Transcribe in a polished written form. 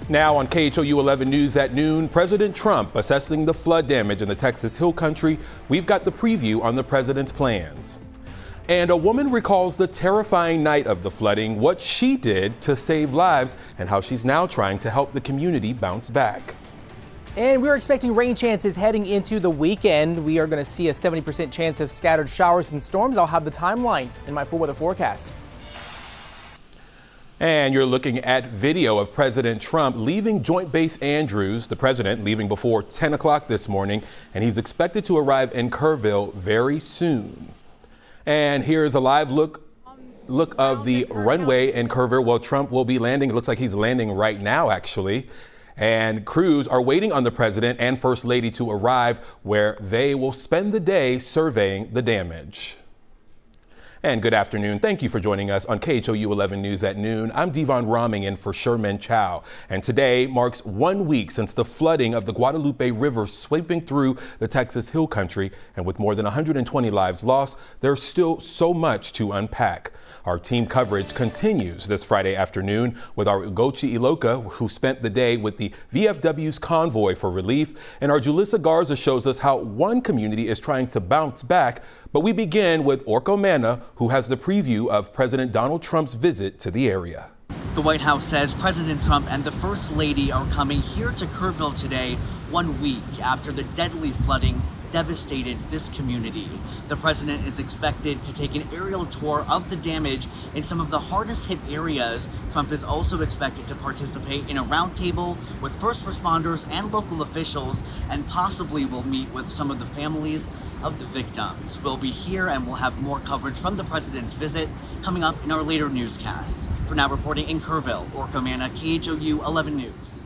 Now on KHOU 11 News at noon, President Trump assessing the flood damage in the Texas Hill Country. We've got the preview on the president's plans. And a woman recalls the terrifying night of the flooding, what she did to save lives, and how she's now trying to help the community bounce back. And we're expecting rain chances heading into the weekend. We are going to see a 70% chance of scattered showers and storms. I'll have the timeline in my full weather forecast. And you're looking at video of President Trump leaving Joint Base Andrews, the president leaving before 10 o'clock this morning, and he's expected to arrive in Kerrville very soon. And here's a live look of the runway in Kerrville. Well, Trump will be landing. It looks like he's landing right now, actually. And crews are waiting on the president and First Lady to arrive, where they will spend the day surveying the damage. And good afternoon. Thank you for joining us on KHOU 11 News at noon. I'm Devon Roming in for Sherman Chow. And today marks 1 week since the flooding of the Guadalupe River sweeping through the Texas Hill Country. And with more than 120 lives lost, there's still so much to unpack. Our team coverage continues this Friday afternoon with our Ugochi Iloka, who spent the day with the VFW's convoy for relief. And our Julissa Garza shows us how one community is trying to bounce back. But we begin with Orko Mana, who has the preview of President Donald Trump's visit to the area. The White House says President Trump and the First Lady are coming here to Kerrville today, 1 week after the deadly flooding devastated this community. The president is expected to take an aerial tour of the damage in some of the hardest hit areas. Trump is also expected to participate in a roundtable with first responders and local officials, and possibly will meet with some of the families of the victims. We'll be here and we'll have more coverage from the president's visit coming up in our later newscasts. For now, reporting in Kerrville, Orko Mana, KHOU 11 News.